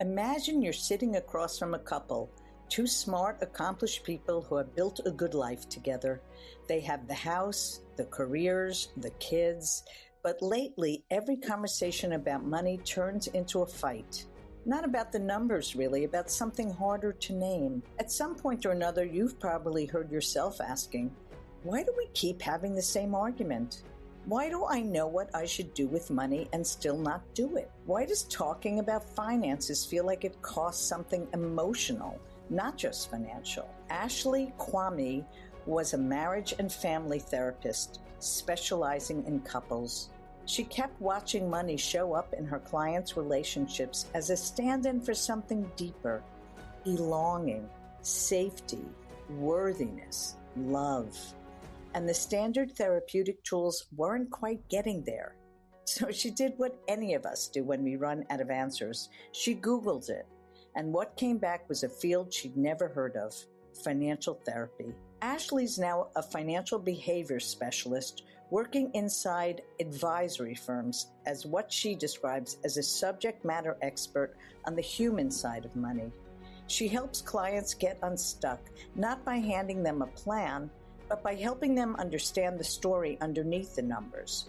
Imagine you're sitting across from a couple, two smart, accomplished people who have built a good life together. They have the house, the careers, the kids, but lately every conversation about money turns into a fight. Not about the numbers, really, about something harder to name. At some point or another, you've probably heard yourself asking, why do we keep having the same argument? Why do I know what I should do with money and still not do it? Why does talking about finances feel like it costs something emotional, not just financial? Ashley Quamme was a marriage and family therapist specializing in couples. She kept watching money show up in her clients' relationships as a stand-in for something deeper: belonging, safety, worthiness, love. And the standard therapeutic tools weren't quite getting there. So she did what any of us do when we run out of answers. She Googled it, and what came back was a field she'd never heard of: financial therapy. Ashley's now a financial behavior specialist working inside advisory firms as what she describes as a subject matter expert on the human side of money. She helps clients get unstuck, not by handing them a plan, but by helping them understand the story underneath the numbers.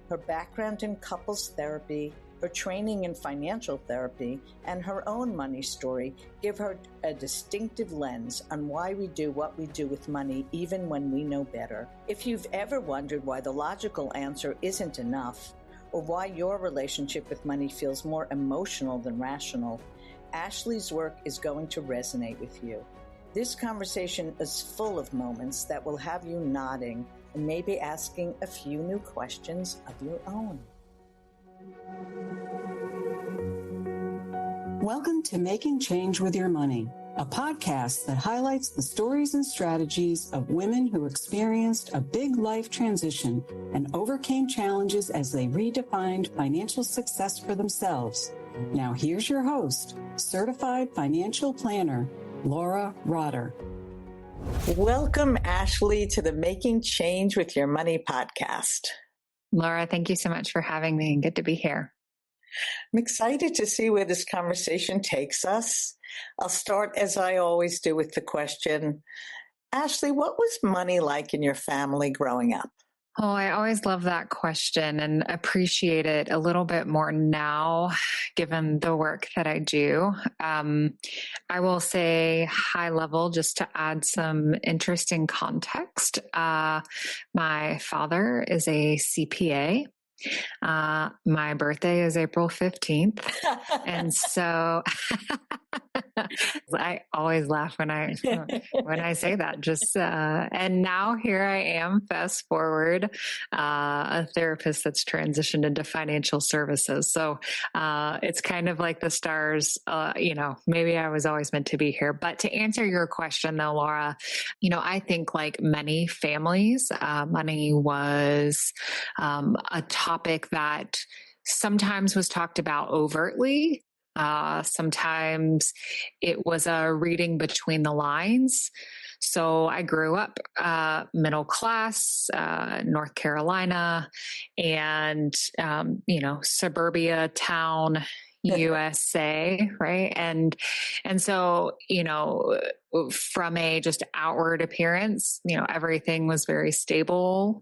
Her background in couples therapy, her training in financial therapy, and her own money story give her a distinctive lens on why we do what we do with money even when we know better. If you've ever wondered why the logical answer isn't enough, or why your relationship with money feels more emotional than rational, Ashley's work is going to resonate with you. This conversation is full of moments that will have you nodding and maybe asking a few new questions of your own. Welcome to Making Change with Your Money, a podcast that highlights the stories and strategies of women who experienced a big life transition and overcame challenges as they redefined financial success for themselves. Now here's your host, certified financial planner, Laura Rotter. Welcome, Ashley, to the Making Change with Your Money podcast. Laura, thank you so much for having me and good to be here. I'm excited to see where this conversation takes us. I'll start, as I always do, with the question, Ashley, what was money like in your family growing up? Oh, I always love that question and appreciate it a little bit more now, given the work that I do. I will say high level, just to add some interesting context. My father is a CPA. My birthday is April 15th. And so I always laugh when I say that, and now here I am, fast forward, a therapist that's transitioned into financial services. So, it's kind of like the stars, maybe I was always meant to be here. But to answer your question though, Laura, I think like many families, money was, a topic that sometimes was talked about overtly. Sometimes it was a reading between the lines. So I grew up middle class, North Carolina, and suburbia town, USA, right? And so, from a just outward appearance, everything was very stable.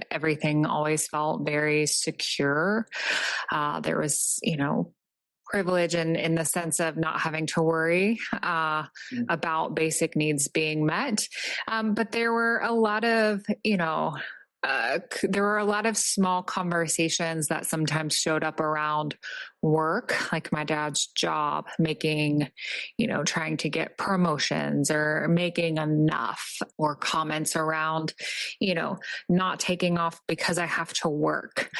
Everything always felt very secure. There was, privilege in the sense of not having to worry about basic needs being met. But there were a lot of, small conversations that sometimes showed up around work, like my dad's job, making, trying to get promotions or making enough, or comments around, not taking off because I have to work.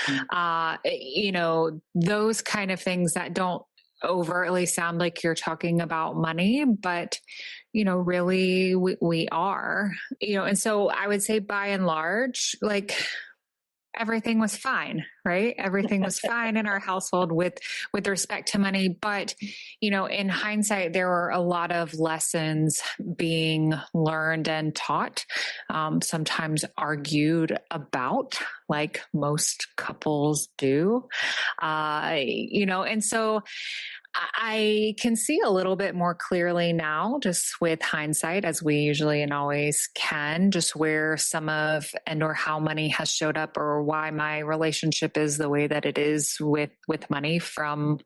Those kind of things that don't overtly sound like you're talking about money, but, really we are, and so I would say by and large, like everything was fine, right? Everything was fine in our household with respect to money. But, in hindsight, there were a lot of lessons being learned and taught, sometimes argued about, like most couples do. And so I can see a little bit more clearly now, just with hindsight, as we usually and always can, just where some of or how money has showed up, or why my relationship is the way that it is with money from,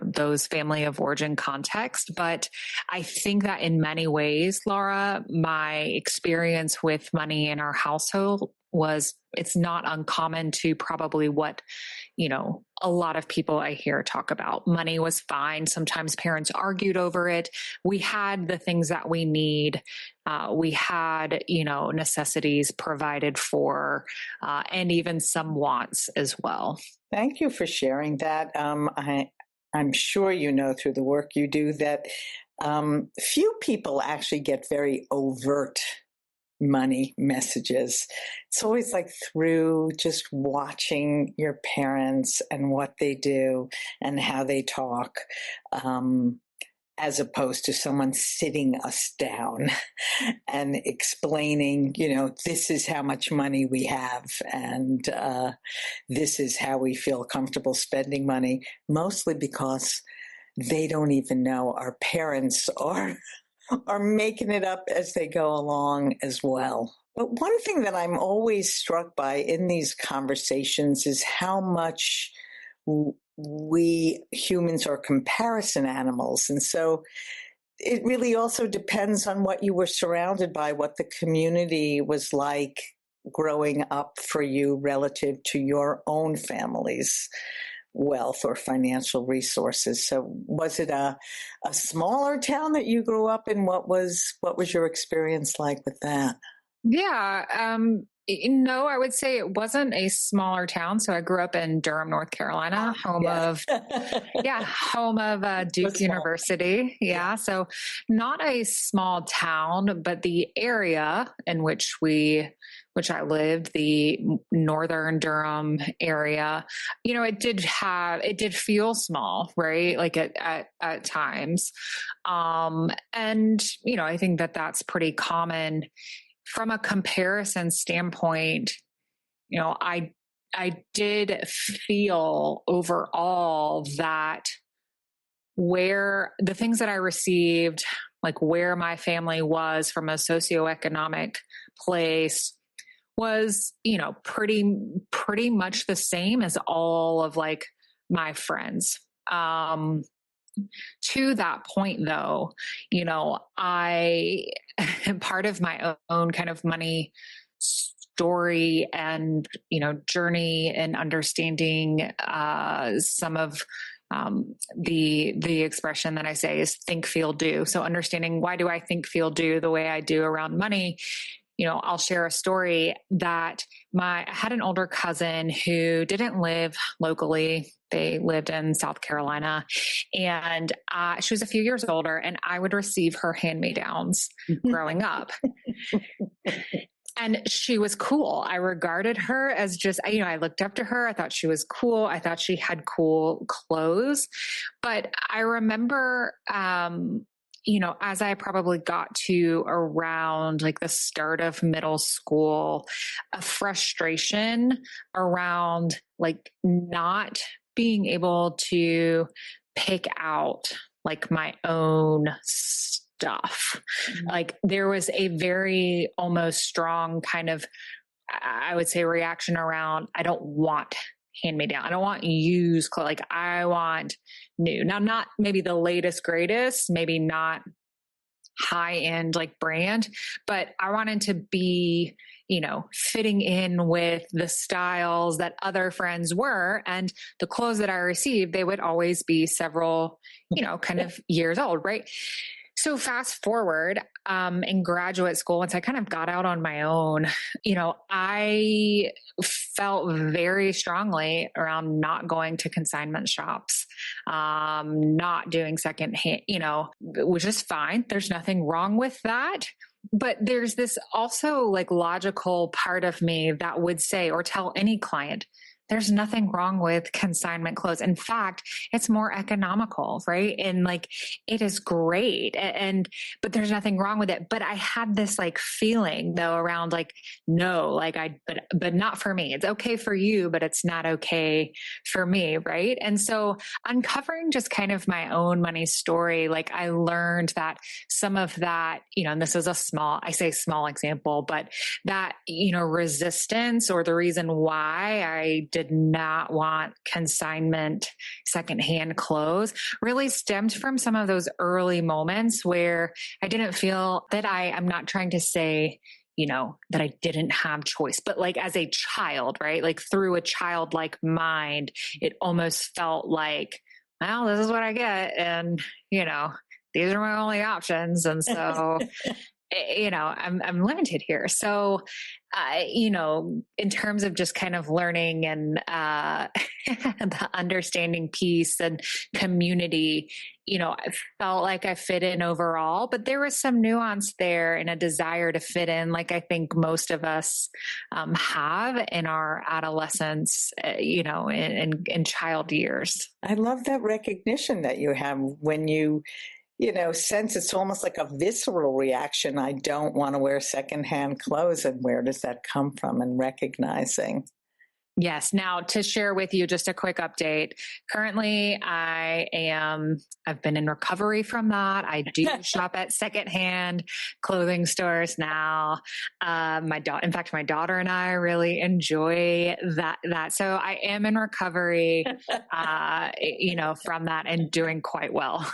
those family of origin context. But I think that in many ways, Laura, my experience with money in our household it's not uncommon to probably what, a lot of people I hear talk about. Money was fine. Sometimes parents argued over it. We had the things that we need. We had, necessities provided for, and even some wants as well. Thank you for sharing that. I'm sure through the work you do that few people actually get very overt money messages. It's always like through just watching your parents and what they do and how they talk, as opposed to someone sitting us down and explaining, this is how much money we have, and this is how we feel comfortable spending money, mostly because they don't even know. Our parents are making it up as they go along as well. But one thing that I'm always struck by in these conversations is how much we humans are comparison animals. And so it really also depends on what you were surrounded by, what the community was like growing up for you relative to your own family's wealth or financial resources. So was it a smaller town that you grew up in? What was your experience like with that? Yeah. No, I would say it wasn't a smaller town. So I grew up in Durham, North Carolina, home of Duke University. Yeah. So not a small town, but the area in which I lived, the northern Durham area, it did feel small, right? Like at times. And, I think that that's pretty common. From a comparison standpoint, I did feel overall that where the things that I received, like where my family was from a socioeconomic place, was, pretty much the same as all of like my friends. To that point though, I part of my own kind of money story and, journey and understanding, some of, the expression that I say is think, feel, do. So understanding why do I think, feel, do the way I do around money. I'll share a story that I had an older cousin who didn't live locally. They lived in South Carolina, and she was a few years older, and I would receive her hand-me-downs growing up. And she was cool. I regarded her as just, I looked up to her. I thought she was cool. I thought she had cool clothes. But I remember, as I probably got to around like the start of middle school, a frustration around like not being able to pick out like my own stuff. Like there was a very almost strong kind of, I would say, reaction around, I don't want hand-me-down. I don't want used clothes. Like I want new. Now, not maybe the latest, greatest, maybe not high-end like brand, but I wanted to be, fitting in with the styles that other friends were, and the clothes that I received, they would always be several, kind of years old. Right. So fast forward, in graduate school, once I kind of got out on my own, I felt very strongly around not going to consignment shops, not doing secondhand, which is fine. There's nothing wrong with that. But there's this also like logical part of me that would say, or tell any client, there's nothing wrong with consignment clothes. In fact, it's more economical, right? And like, it is great. But there's nothing wrong with it. But I had this like feeling though around like, no, like but not for me. It's okay for you, but it's not okay for me. Right. And so uncovering just kind of my own money story, like I learned that some of that, and this is I say small example, but that, resistance or the reason why I did not want consignment secondhand clothes really stemmed from some of those early moments where I didn't feel that I'm not trying to say, that I didn't have choice, but like as a child, right? Like through a childlike mind, it almost felt like, well, this is what I get. And, these are my only options. And so, I'm limited here. So, in terms of just kind of learning and the understanding piece and community, I felt like I fit in overall, but there was some nuance there and a desire to fit in, like I think most of us have in our adolescence, in child years. I love that recognition that you have when you sense it's almost like a visceral reaction. I don't want to wear secondhand clothes. And where does that come from? And recognizing. Yes. Now to share with you just a quick update. Currently I've been in recovery from that. I do shop at secondhand clothing stores now. In fact, my daughter and I really enjoy that. So I am in recovery, from that and doing quite well.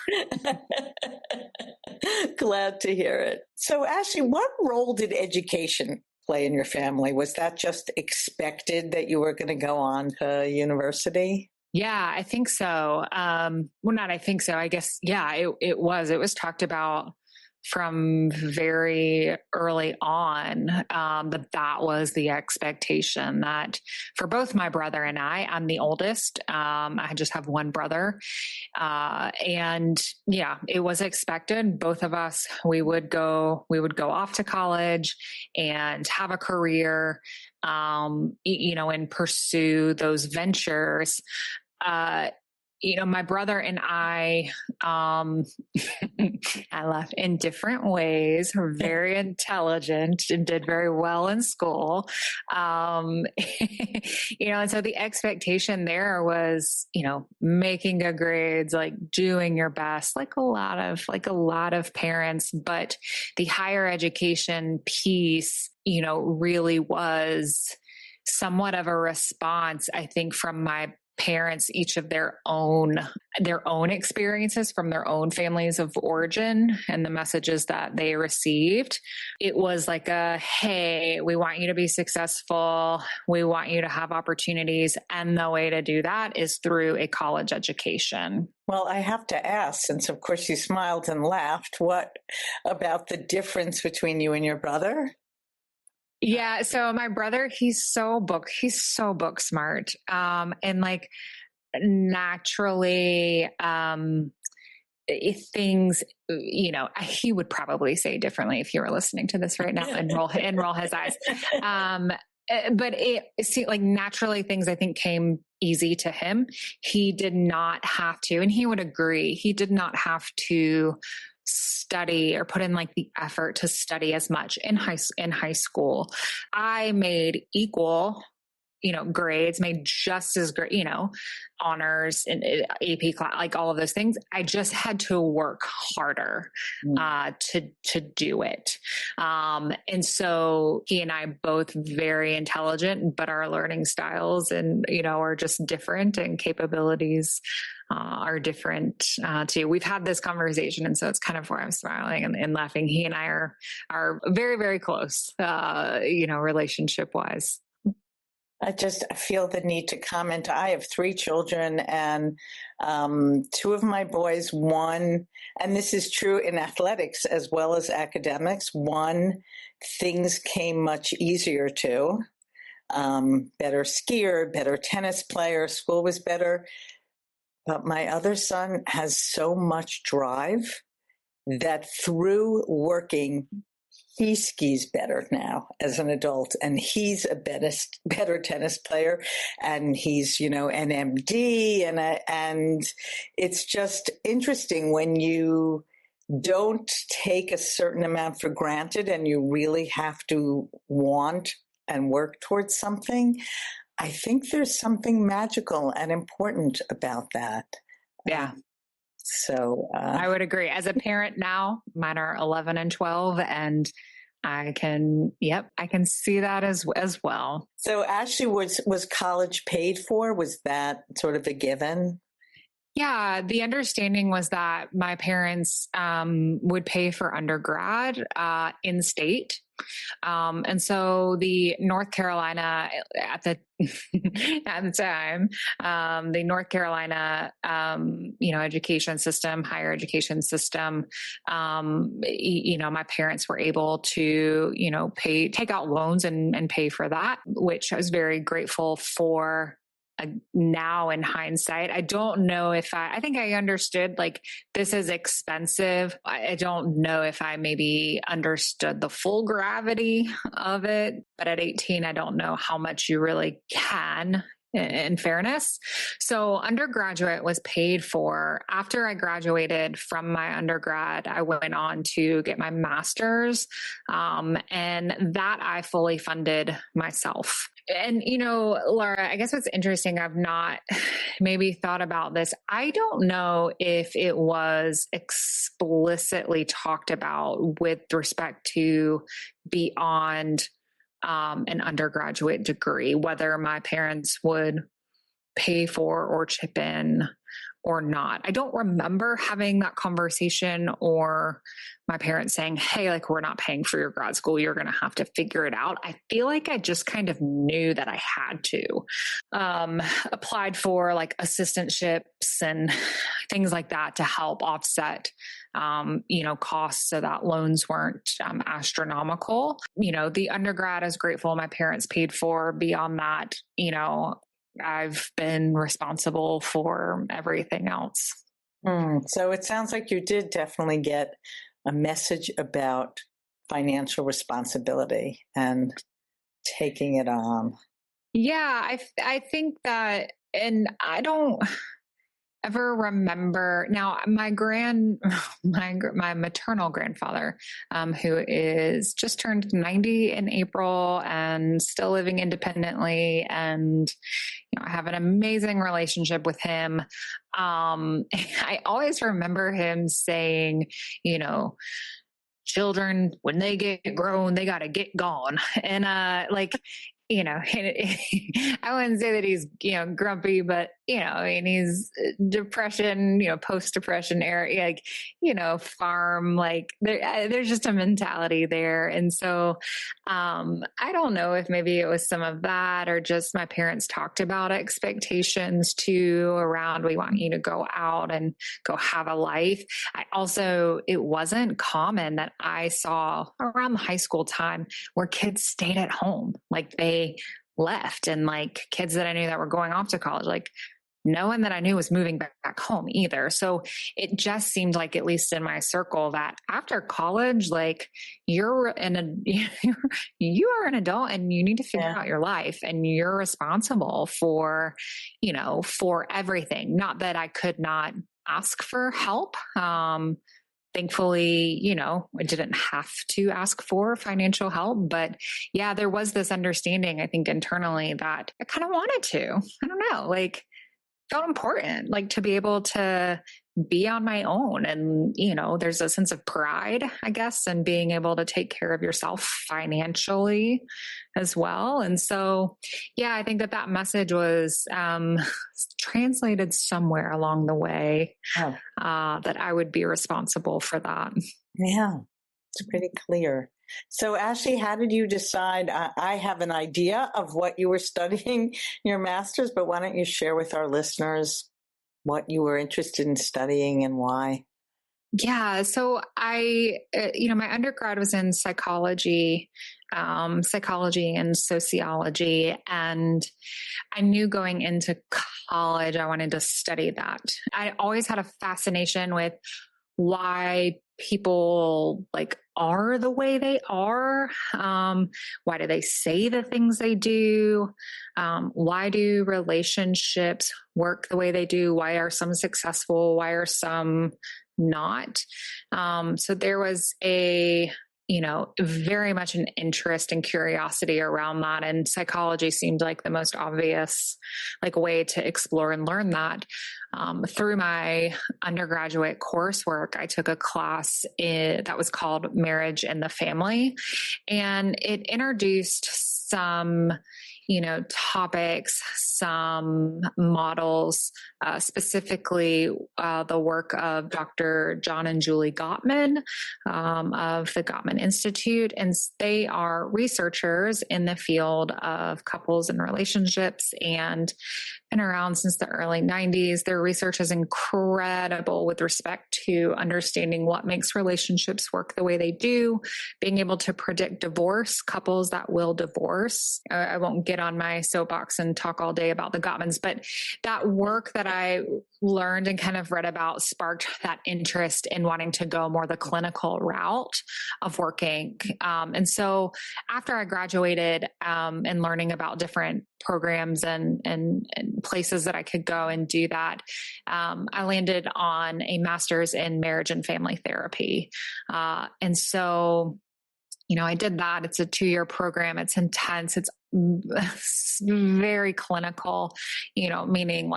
Glad to hear it. So Ashley, what role did education play in your family? Was that just expected that you were going to go on to university? Yeah, I think so. Not I think so. I guess, yeah, it was. It was talked about from very early on, that was the expectation that for both my brother and I'm the oldest. I just have one brother. And yeah, it was expected. Both of us, we would go off to college and have a career, and pursue those ventures. My brother and I laugh in different ways. We're very intelligent and did very well in school. And so the expectation there was, making good grades, like doing your best, like a lot of parents, but the higher education piece, really was somewhat of a response, I think, from my parents, each of their own experiences from their own families of origin and the messages that they received. It was like hey, we want you to be successful. We want you to have opportunities. And the way to do that is through a college education. Well, I have to ask, since of course you smiled and laughed, what about the difference between you and your brother? Yeah. So my brother, he's so book smart. And like naturally, things, he would probably say differently if you were listening to this right now and roll his eyes. But it seemed like naturally things I think came easy to him. He did not have to, and he would agree, he did not have to study or put in like the effort to study as much in high school. I made equal, grades, made just as great, honors and AP class, like all of those things. I just had to work harder, to do it. And so he and I both very intelligent, but our learning styles and, are just different, and capabilities are different too. We've had this conversation, and so it's kind of where I'm smiling and laughing. He and I are very, very close, relationship wise. I just feel the need to comment. I have 3 children, and 2 of my boys, one, and this is true in athletics as well as academics, one, things came much easier to. Better skier, better tennis player, school was better. But my other son has so much drive that through working, he skis better now as an adult, and he's a better tennis player, and he's, an MD, and it's just interesting when you don't take a certain amount for granted and you really have to want and work towards something. I think there's something magical and important about that. Yeah. So I would agree. As a parent now, mine are 11 and 12, and I can see that as well. So Ashley, was college paid for? Was that sort of a given? Yeah, the understanding was that my parents would pay for undergrad in state. And so the North Carolina at the time, the North Carolina, education system, higher education system, my parents were able to, take out loans and pay for that, which I was very grateful for. Now in hindsight, I don't know if I think I understood like this is expensive. I don't know if I maybe understood the full gravity of it, but at 18, I don't know how much you really can in fairness. So undergraduate was paid for. After I graduated from my undergrad, I went on to get my master's, and that I fully funded myself. And, Laura, I guess what's interesting, I've not maybe thought about this. I don't know if it was explicitly talked about with respect to beyond an undergraduate degree, whether my parents would pay for or chip in or not. I don't remember having that conversation or my parents saying, hey, like, we're not paying for your grad school. You're going to have to figure it out. I feel like I just kind of knew that I had to. Applied for like assistantships and things like that to help offset costs so that loans weren't astronomical. The undergrad is grateful my parents paid for. Beyond that, I've been responsible for everything else. So it sounds like you did definitely get a message about financial responsibility and taking it on. Yeah, I think that, and I don't ever remember now my maternal grandfather, who is just turned 90 in April and still living independently, and I have an amazing relationship with him. I always remember him saying, children, when they get grown, they got to get gone. And I wouldn't say that he's, grumpy, but, he's depression, post-depression era, like, farm, like there's just a mentality there. And so I don't know if maybe it was some of that or just my parents talked about expectations too around, we want you to go out and go have a life. It wasn't common that I saw around the high school time where kids stayed at home. Like they left, and like kids that I knew that were going off to college, like no one that I knew was moving back home either. So it just seemed like, at least in my circle, that after college, like you are an adult and you need to figure out your life, and you're responsible for, for everything. Not that I could not ask for help. Thankfully, I didn't have to ask for financial help, but yeah, there was this understanding, I think internally, that I kind of wanted to, I don't know, like felt important, like to be able to be on my own. And, there's a sense of pride, I guess, and being able to take care of yourself financially as well. And so, yeah, I think that message was translated somewhere along the way, that I would be responsible for that. Yeah, it's pretty clear. So Ashley, how did you decide? I have an idea of what you were studying your master's, but why don't you share with our listeners what you were interested in studying and why? Yeah. So my undergrad was in psychology and sociology. And I knew going into college, I wanted to study that. I always had a fascination with why people like are the way they are? Why do they say the things they do? Why do relationships work the way they do? Why are some successful? Why are some not? So there was very much an interest and curiosity around that. And psychology seemed like the most obvious way to explore and learn that. Through my undergraduate coursework, I took a class that was called Marriage and the Family, and it introduced some topics, some models, specifically the work of Dr. John and Julie Gottman of the Gottman Institute. And they are researchers in the field of couples and relationships and been around since the early 90s. Their research is incredible with respect to understanding what makes relationships work the way they do, being able to predict divorce, couples that will divorce. I won't get on my soapbox and talk all day about the Gottmans, but that work that I learned and kind of read about sparked that interest in wanting to go more the clinical route of working. And so after I graduated and learning about different programs and places that I could go and do that, I landed on a master's in marriage and family therapy. And so, I did that. It's a 2-year program. It's intense. It's very clinical, meaning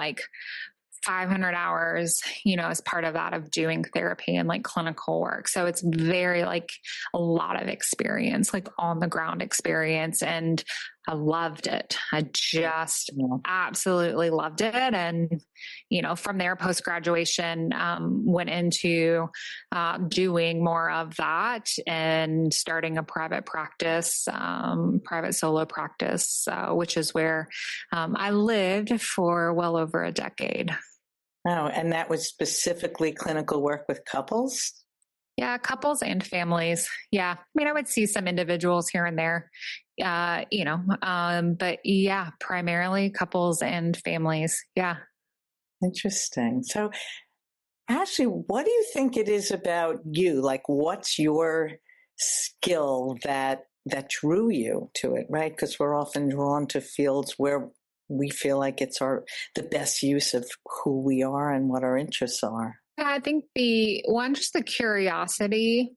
500 hours, as part of that of doing therapy and clinical work. So it's very a lot of experience, on the ground experience. And I loved it. I just absolutely loved it. And, from there, post-graduation, went into doing more of that and starting a private practice, private solo practice, which is where I lived for well over a decade. Oh, and that was specifically clinical work with couples? Yeah, couples and families. Yeah. I would see some individuals here and there, but yeah, primarily couples and families. Yeah. Interesting. So, Ashley, what do you think it is about you? What's your skill that drew you to it, right? Because we're often drawn to fields where we feel like it's the best use of who we are and what our interests are. I think just the curiosity.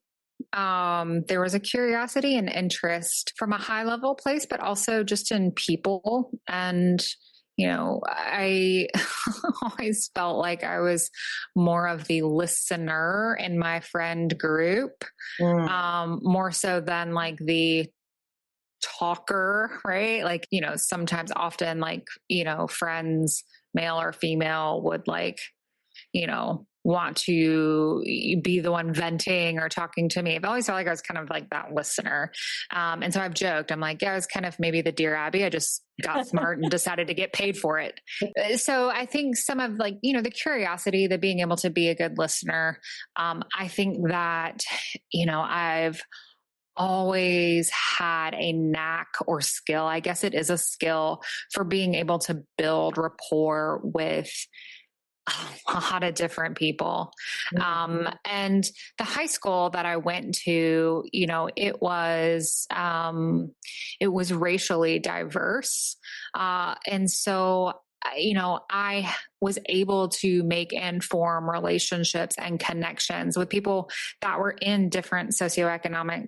There was a curiosity and interest from a high level place, but also just in people. And, I always felt like I was more of the listener in my friend group, more so than the talker, right? Sometimes often friends, male or female, would want to be the one venting or talking to me. I've always felt like I was kind of that listener. And so I've joked, I'm I was kind of maybe the Dear Abby. I just got smart and decided to get paid for it. So I think some of the curiosity, the being able to be a good listener. I think that, I've always had a knack or skill. I guess it is a skill for being able to build rapport with a lot of different people. And the high school that I went to, it was racially diverse. And so, I was able to make and form relationships and connections with people that were in different socioeconomic,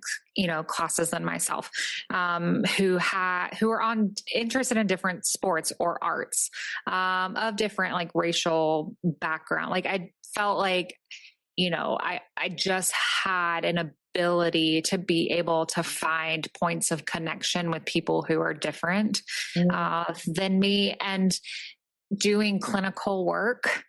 classes than myself, who were interested in different sports or arts, of different racial background. I felt I just had an ability to be able to find points of connection with people who are different than me. And doing clinical work,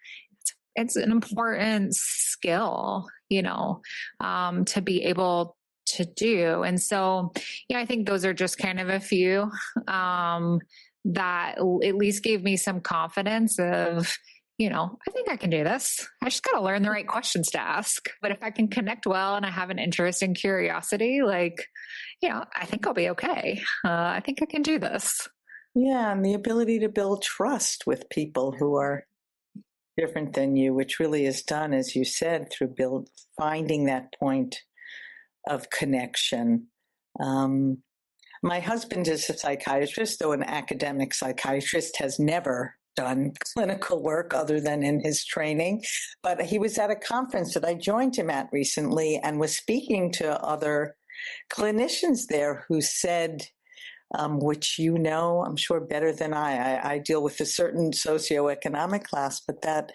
it's an important skill, to be able to do. And so, I think those are just kind of a few that at least gave me some confidence of, I think I can do this. I just got to learn the right questions to ask. But if I can connect well and I have an interest and curiosity, I think I'll be okay. I think I can do this. Yeah, and the ability to build trust with people who are different than you, which really is done, as you said, through finding that point of connection. My husband is a psychiatrist, though an academic psychiatrist, has never done clinical work other than in his training. But he was at a conference that I joined him at recently and was speaking to other clinicians there who said, which you know, I'm sure better than I deal with a certain socioeconomic class, but that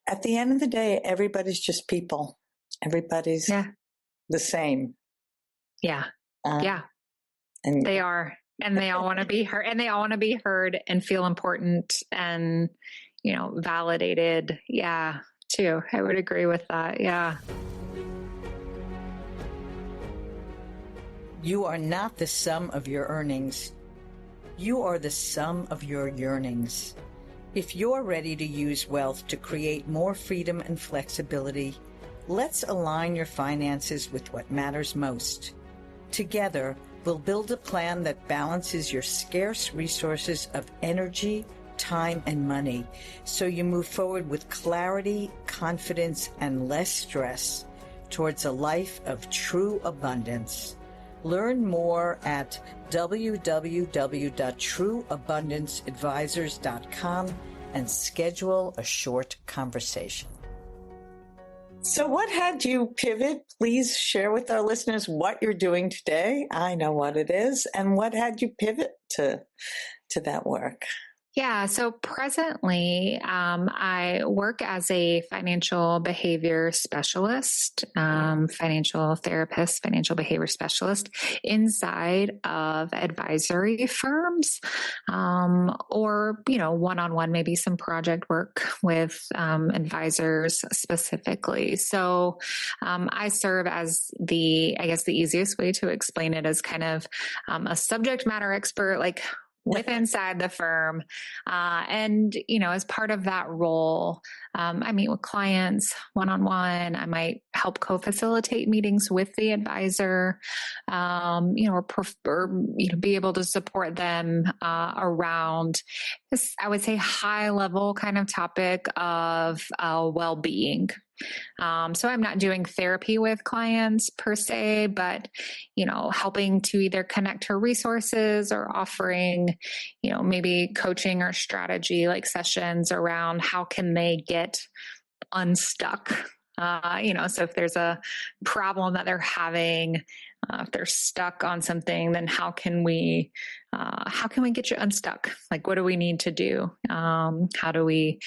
at the end of the day, everybody's just people. Everybody's the same. Yeah. And they are, and they all want to be heard, and they all want to be heard and feel important and, validated. Yeah, too. I would agree with that. Yeah. You are not the sum of your earnings. You are the sum of your yearnings. If you're ready to use wealth to create more freedom and flexibility, let's align your finances with what matters most. Together, we'll build a plan that balances your scarce resources of energy, time, and money so you move forward with clarity, confidence, and less stress towards a life of true abundance. Learn more at www.trueabundanceadvisors.com and schedule a short conversation. So what had you pivot? Please share with our listeners what you're doing today. I know what it is. And what had you pivot to that work? Yeah. So presently, I work as a financial behavior specialist, financial therapist, financial behavior specialist inside of advisory firms, or, one-on-one, maybe some project work with advisors specifically. So I serve as the easiest way to explain it is kind of a subject matter expert, like with inside the firm. And, as part of that role, I meet with clients one-on-one. I might help co-facilitate meetings with the advisor, or be able to support them around this, I would say, high level kind of topic of well-being. So I'm not doing therapy with clients per se, but, helping to either connect to resources or offering, maybe coaching or strategy like sessions around how can they get unstuck. So if there's a problem that they're having, if they're stuck on something, then how can we get you unstuck? Like, what do we need to do? How do we,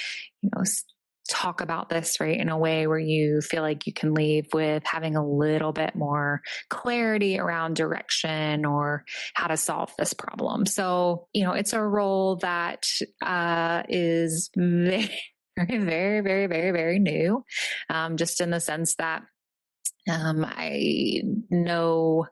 talk about this, right, in a way where you feel like you can leave with having a little bit more clarity around direction or how to solve this problem. So, it's a role that is very, very, very, very, very new, just in the sense that I know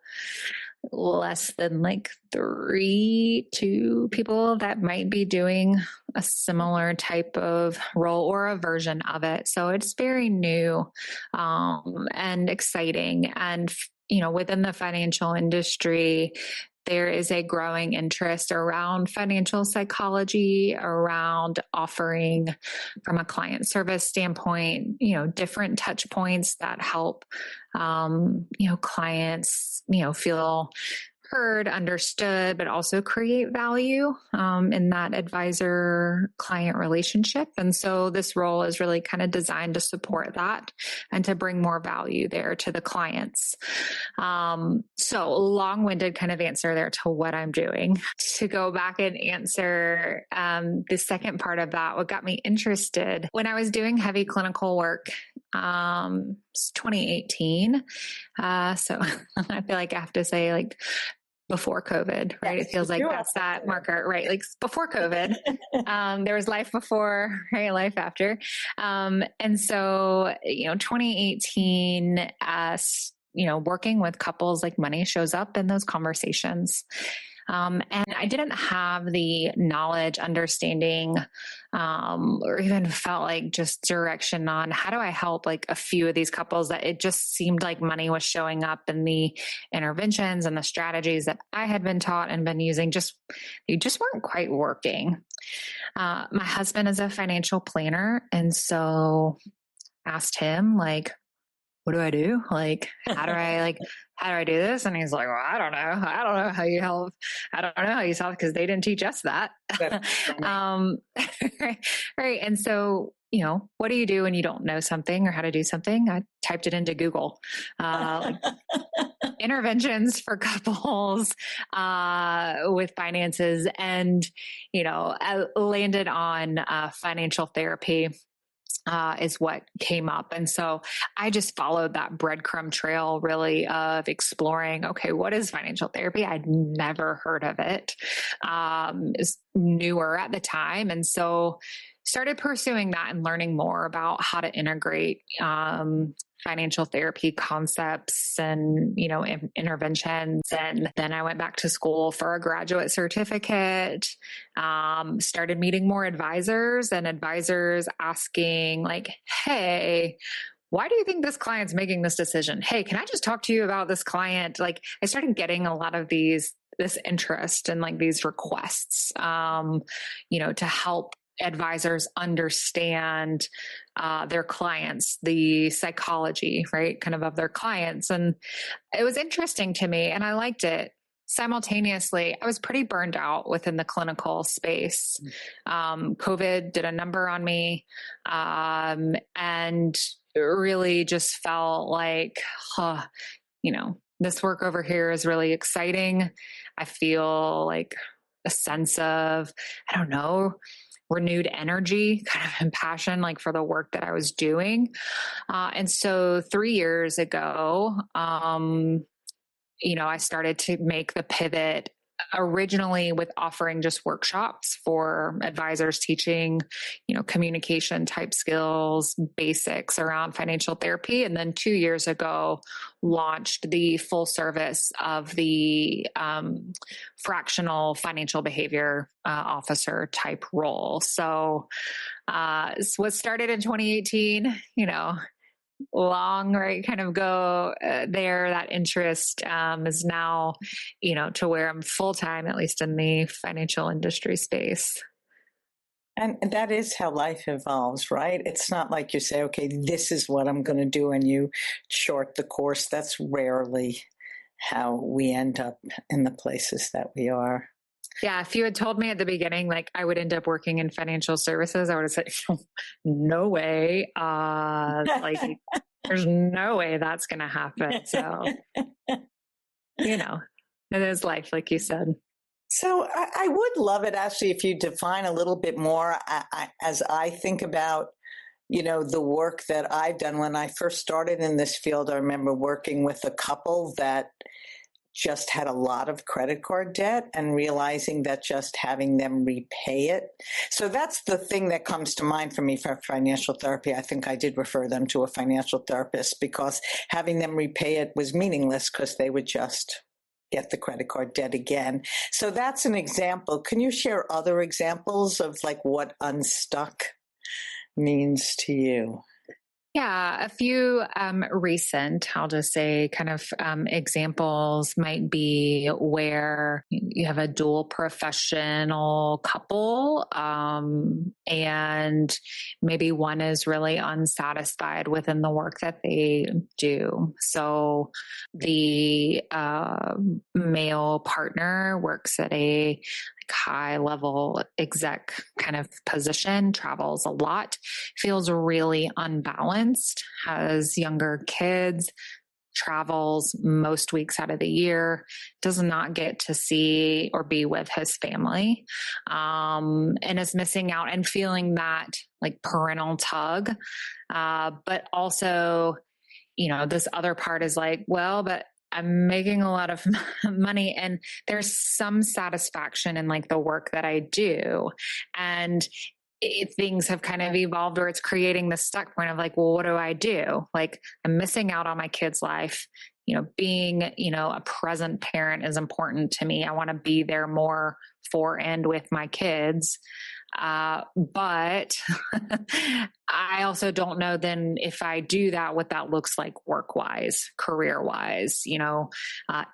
less than like 2 people that might be doing a similar type of role or a version of it. So it's very new and exciting. And, within the financial industry, there is a growing interest around financial psychology, around offering from a client service standpoint, different touch points that help, clients, feel heard, understood, but also create value in that advisor-client relationship. And so this role is really kind of designed to support that and to bring more value there to the clients. So long-winded kind of answer there to what I'm doing. To go back and answer the second part of that, what got me interested when I was doing heavy clinical work, 2018. So I feel like I have to say, like, before COVID, right? Yes, it feels like that's that marker, right? Like before COVID, there was life before, right? Life after. And so, 2018, working with couples, like money shows up in those conversations. And I didn't have the knowledge, understanding, or even felt like just direction on how do I help like a few of these couples that it just seemed like money was showing up in the interventions and the strategies that I had been taught and been using. They just weren't quite working. My husband is a financial planner. And so asked him, like, what do I do? Like, how do I do this? And he's like, well, I don't know. I don't know how you help. I don't know how you solve, because they didn't teach us that. Right. And so, what do you do when you don't know something or how to do something? I typed it into Google, like interventions for couples, with finances. And, I landed on, financial therapy, is what came up. And so I just followed that breadcrumb trail really of exploring, okay, what is financial therapy? I'd never heard of it. It's newer at the time. And so started pursuing that and learning more about how to integrate, financial therapy concepts and, interventions. And then I went back to school for a graduate certificate, started meeting more advisors, and advisors asking like, hey, why do you think this client's making this decision? Hey, can I just talk to you about this client? Like, I started getting a lot of this interest and like these requests, to help advisors understand their clients, the psychology, right, kind of their clients. And it was interesting to me, and I liked it. Simultaneously, I was pretty burned out within the clinical space. COVID did a number on me, and really just felt like, this work over here is really exciting. I feel like a sense of, I don't know, renewed energy, kind of, and passion, like for the work that I was doing. And so 3 years ago, I started to make the pivot, originally with offering just workshops for advisors, teaching, communication type skills, basics around financial therapy. And then 2 years ago, launched the full service of the fractional financial behavior officer type role. So what started in 2018, long, right, kind of go there. That interest is now, to where I'm full-time, at least in the financial industry space. And that is how life evolves, right? It's not like you say, okay, this is what I'm going to do, and you chart the course. That's rarely how we end up in the places that we are. Yeah. If you had told me at the beginning, like I would end up working in financial services, I would have said, no way. Like there's no way that's going to happen. So, it is life, like you said. So I would love it, Ashley, if you define a little bit more as I think about, the work that I've done. When I first started in this field, I remember working with a couple that just had a lot of credit card debt and realizing that just having them repay it. So that's the thing that comes to mind for me for financial therapy. I think I did refer them to a financial therapist because having them repay it was meaningless because they would just get the credit card debt again. So that's an example. Can you share other examples of like what unstuck means to you? Yeah, a few recent, I'll just say, kind of examples might be where you have a dual professional couple, and maybe one is really unsatisfied within the work that they do. So the male partner works at a high level exec kind of position, travels a lot, feels really unbalanced, has younger kids, travels most weeks out of the year, does not get to see or be with his family, and is missing out and feeling that like parental tug. But also, this other part is like, well, but I'm making a lot of money and there's some satisfaction in like the work that I do. And things have kind of evolved where it's creating the stuck point of like, well, what do I do? Like I'm missing out on my kid's life. Being, a present parent is important to me. I want to be there more for and with my kids. But I also don't know then if I do that, what that looks like work-wise, career-wise,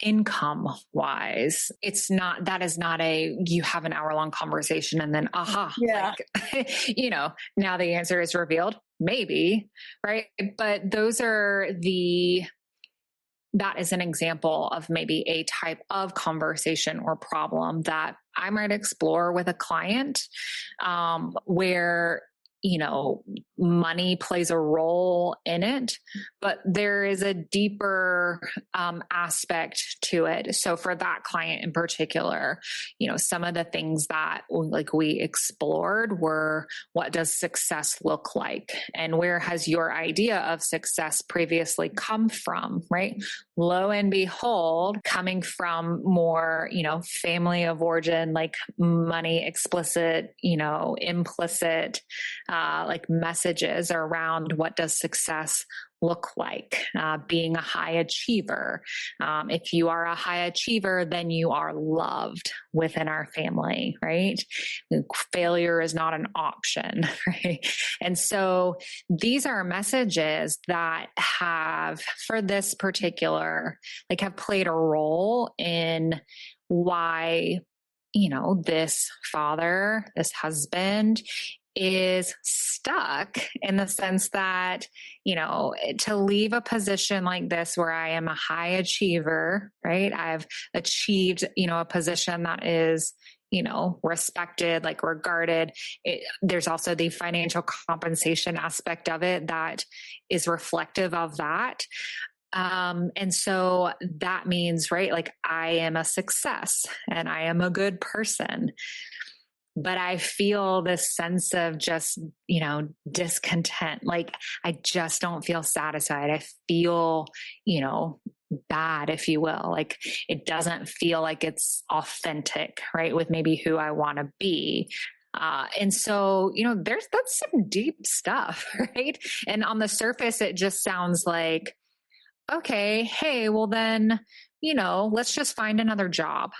income-wise. That is not you have an hour-long conversation and then, Yeah. now the answer is revealed. maybe, right? But that is an example of maybe a type of conversation or problem that I might explore with a client, where, money plays a role in it, but there is a deeper aspect to it. So for that client in particular, some of the things that we explored were, what does success look like? And where has your idea of success previously come from, right? Lo and behold, coming from more, family of origin, like money explicit, implicit, messages around what does success look like, being a high achiever. If you are a high achiever, then you are loved within our family, right? Failure is not an option, right? And so these are messages that have, for this particular, have played a role in why, this father, this husband is stuck, in the sense that, to leave a position like this where I am a high achiever, right? I've achieved, a position that is, respected, regarded. There's also the financial compensation aspect of it that is reflective of that. And so that means, right, I am a success and I am a good person. But I feel this sense of just, discontent. I just don't feel satisfied. I feel, bad, if you will. It doesn't feel like it's authentic, right? With maybe who I want to be. And so, that's some deep stuff, right? And on the surface, it just sounds like, okay, hey, well then, let's just find another job.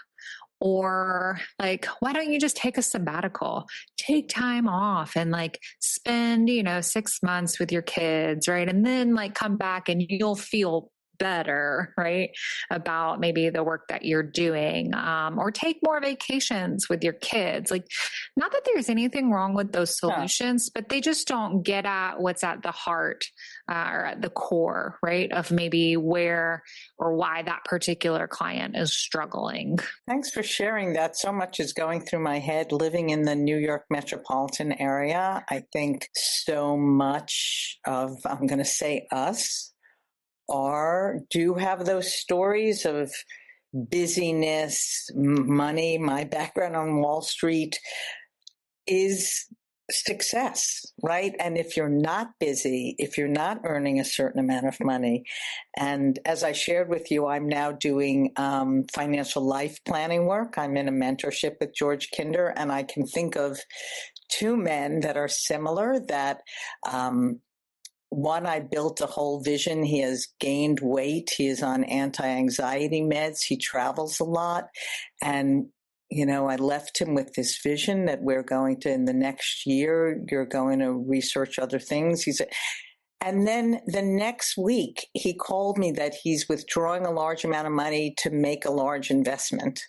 Or why don't you just take a sabbatical, take time off and spend, 6 months with your kids, right? And then come back and you'll feel better, right? About maybe the work that you're doing, or take more vacations with your kids. Not that there's anything wrong with those solutions, but they just don't get at what's at the heart, or at the core, right? Of maybe where or why that particular client is struggling. Thanks for sharing that. So much is going through my head living in the New York metropolitan area. I think so much of, I'm going to say us, do have those stories of busyness, money. My background on Wall Street is success, right? And if you're not busy, if you're not earning a certain amount of money, and as I shared with you, I'm now doing financial life planning work. I'm in a mentorship with George Kinder, and I can think of two men that are similar that, one, I built a whole vision. He has gained weight. He is on anti-anxiety meds. He travels a lot. And, I left him with this vision that we're going to, in the next year, you're going to research other things. And then the next week, he called me that he's withdrawing a large amount of money to make a large investment.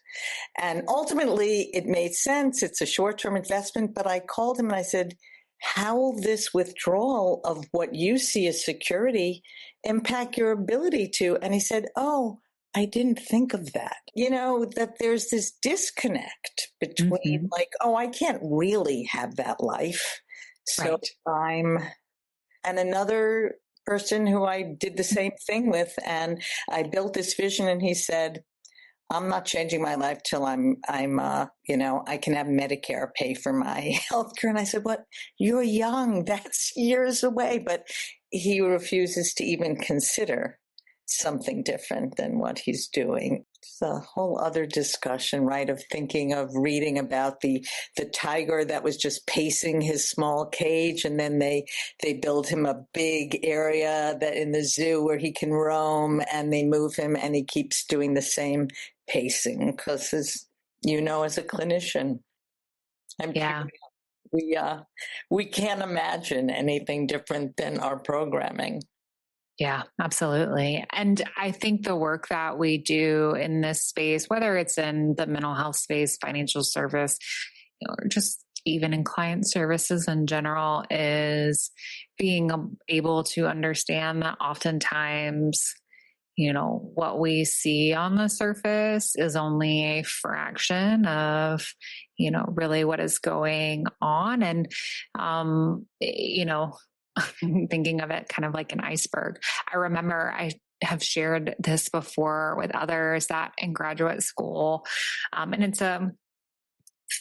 And ultimately, it made sense. It's a short-term investment. But I called him and I said, how will this withdrawal of what you see as security impact your ability to? And he said, oh, I didn't think of that. That there's this disconnect between I can't really have that life. So right. And another person who I did the same thing with, and I built this vision, and he said, I'm not changing my life till I can have Medicare pay for my health care. And I said, what? You're young. That's years away. But he refuses to even consider something different than what he's doing. It's a whole other discussion, right? Of thinking of reading about the tiger that was just pacing his small cage. And then they build him a big area that in the zoo where he can roam, and they move him and he keeps doing the same pacing because, as a clinician, we can't imagine anything different than our programming. Yeah, absolutely. And I think the work that we do in this space, whether it's in the mental health space, financial service, or just even in client services in general, is being able to understand that oftentimes, what we see on the surface is only a fraction of, really what is going on. And, thinking of it kind of like an iceberg. I remember I have shared this before with others that in graduate school, and it's a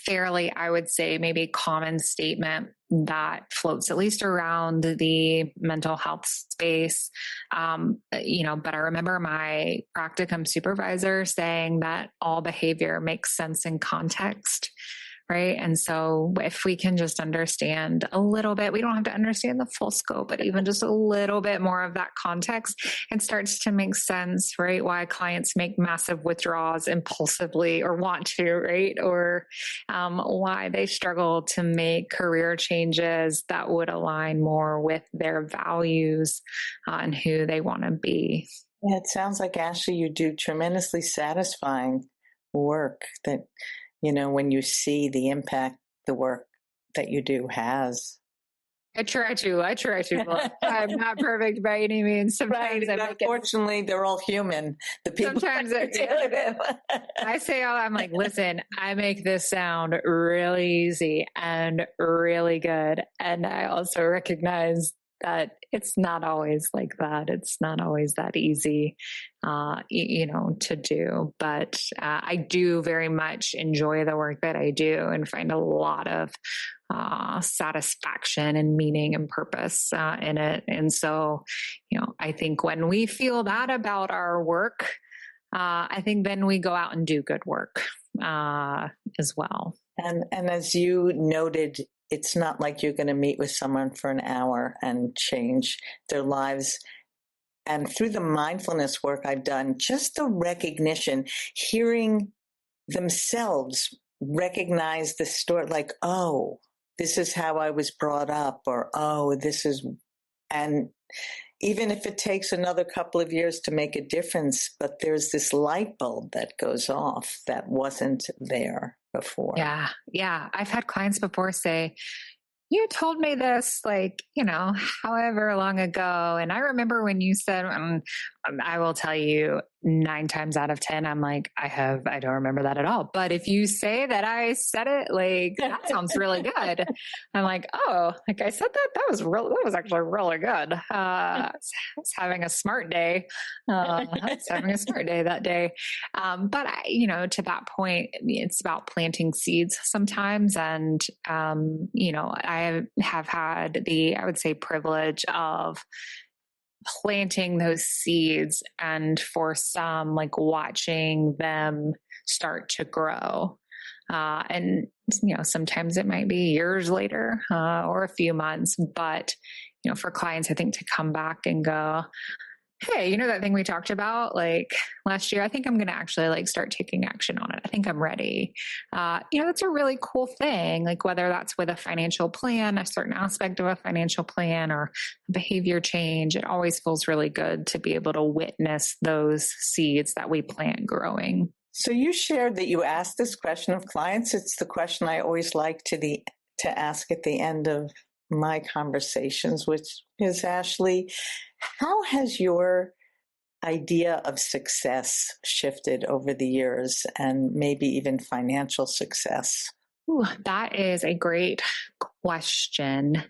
fairly, I would say, maybe common statement that floats at least around the mental health space. But I remember my practicum supervisor saying that all behavior makes sense in context. Right. And so if we can just understand a little bit, we don't have to understand the full scope, but even just a little bit more of that context, it starts to make sense, right? Why clients make massive withdrawals impulsively or want to, right? Or why they struggle to make career changes that would align more with their values and who they want to be. Yeah, it sounds like, Ashley, you do tremendously satisfying work that, when you see the impact the work that you do has. I try to. I'm not perfect by any means. Sometimes unfortunately, they're all human. The people sometimes I say, I'm like, listen, I make this sound really easy and really good. And I also recognize that it's not always like that. It's not always that easy, to do. But I do very much enjoy the work that I do and find a lot of satisfaction and meaning and purpose in it. And so, I think when we feel that about our work, I think then we go out and do good work as well. And as you noted, it's not like you're going to meet with someone for an hour and change their lives. And through the mindfulness work I've done, just the recognition, hearing themselves recognize the story, like, oh, this is how I was brought up, or, oh, this is, and even if it takes another couple of years to make a difference, but there's this light bulb that goes off that wasn't there before. Yeah. I've had clients before say, you told me this, however long ago. And I remember when you said, I will tell you 9 times out of 10, I'm like, I don't remember that at all. But if you say that I said it, that sounds really good. I'm like, oh, I said that was actually really good. I was having a smart day. That day. But to that point, it's about planting seeds sometimes. And, I have had I would say, privilege of planting those seeds, and for some, watching them start to grow. And, sometimes it might be years later or a few months, but, for clients, I think to come back and go, hey, that thing we talked about last year, I think I'm going to actually start taking action on it. I think I'm ready. That's a really cool thing. Whether that's with a financial plan, a certain aspect of a financial plan, or behavior change, it always feels really good to be able to witness those seeds that we plant growing. So you shared that you asked this question of clients. It's the question I always like to ask at the end of my conversations, which is, Ashley, how has your idea of success shifted over the years, and maybe even financial success? Ooh, that is a great question.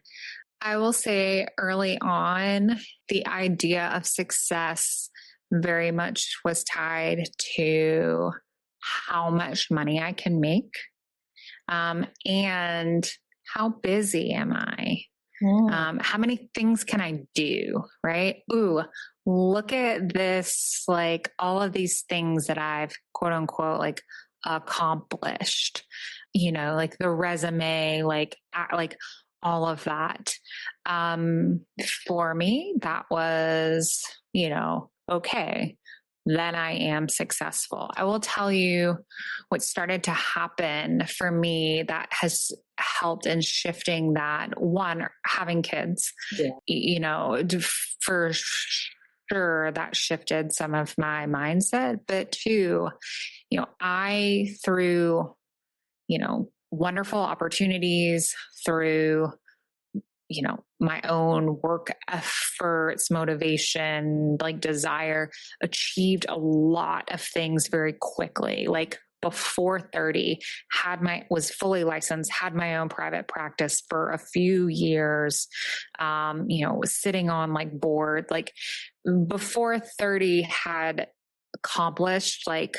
I will say early on, the idea of success very much was tied to how much money I can make, and how busy am I? How many things can I do? Right? Ooh, look at this, all of these things that I've quote unquote, accomplished, the resume, all of that. For me, that was, okay, then I am successful. I will tell you what started to happen for me that has helped in shifting that. One, having kids, for sure that shifted some of my mindset. But 2, I, through, wonderful opportunities, through my own work efforts, motivation, like desire, achieved a lot of things very quickly. Like before 30, was fully licensed, had my own private practice for a few years, was sitting on like board, like before 30 had accomplished like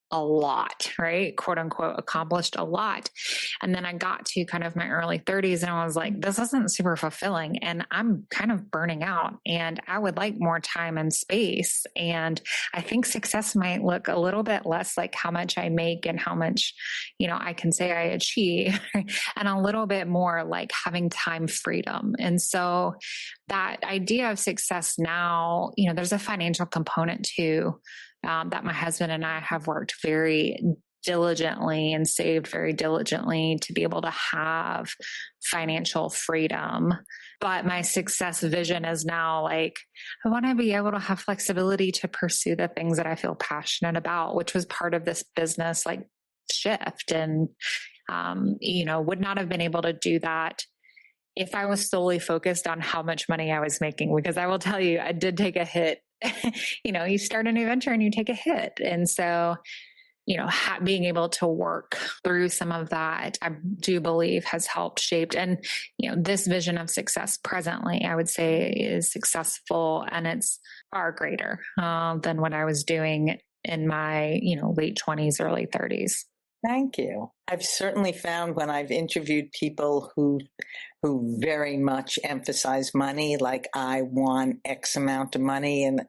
a lot, right? Quote unquote, accomplished a lot. And then I got to kind of my early 30s and I was like, this isn't super fulfilling and I'm kind of burning out and I would like more time and space. And I think success might look a little bit less like how much I make and how much, I can say I achieve and a little bit more like having time freedom. And so that idea of success now, there's a financial component too. That my husband and I have worked very diligently and saved very diligently to be able to have financial freedom. But my success vision is now like, I want to be able to have flexibility to pursue the things that I feel passionate about, which was part of this business like shift. And, would not have been able to do that if I was solely focused on how much money I was making, because I will tell you, I did take a hit. You start a new venture and you take a hit. And so, being able to work through some of that, I do believe has helped shape. And, this vision of success presently, I would say is successful and it's far greater than what I was doing in my, late 20s, early 30s. Thank you. I've certainly found when I've interviewed people who very much emphasize money, like I want X amount of money, and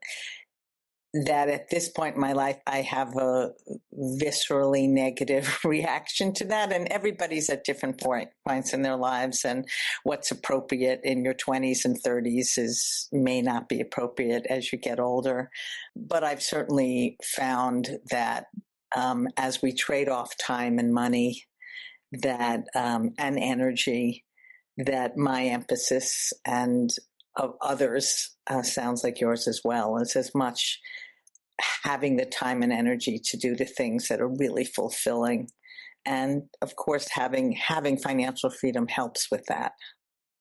that at this point in my life, I have a viscerally negative reaction to that. And everybody's at different points in their lives, and what's appropriate in your 20s and 30s may not be appropriate as you get older. But I've certainly found that as we trade off time and money, that and energy, that my emphasis and of others sounds like yours as well, is as much having the time and energy to do the things that are really fulfilling. And of course, having financial freedom helps with that.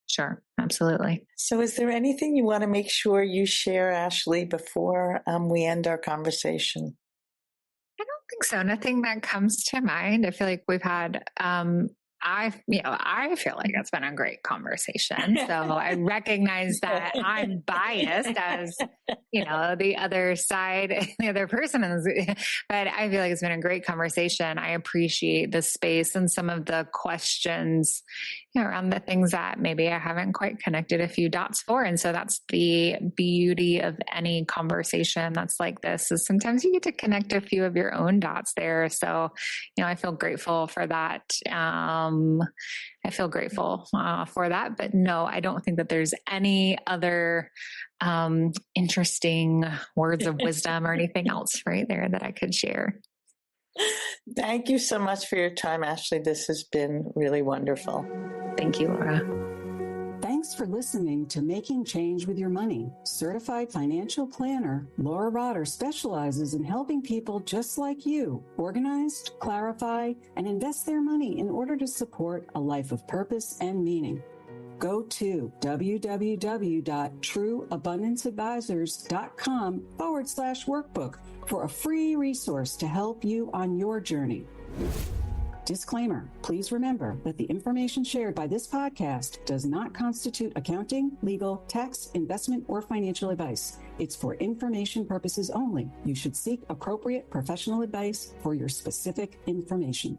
Sure, absolutely. So is there anything you want to make sure you share, Ashley, before we end our conversation? I don't think so. Nothing that comes to mind. I feel like we've had, I feel like it's been a great conversation. So I recognize that I'm biased as, the other side, the other person is, but I feel like it's been a great conversation. I appreciate the space and some of the questions around the things that maybe I haven't quite connected a few dots for. And so that's the beauty of any conversation that's like this, is sometimes you get to connect a few of your own dots there. So, I feel grateful for that. I feel grateful for that, but no, I don't think that there's any other interesting words of wisdom or anything else right there that I could share. Thank you so much for your time, Ashley. This has been really wonderful. Thank you, Laura. Thanks for listening to Making Change with Your Money. Certified financial planner Laura Rotter specializes in helping people just like you organize, clarify, and invest their money in order to support a life of purpose and meaning. Go to www.trueabundanceadvisors.com/workbook for a free resource to help you on your journey. Disclaimer, please remember that the information shared by this podcast does not constitute accounting, legal, tax, investment, or financial advice. It's for information purposes only. You should seek appropriate professional advice for your specific information.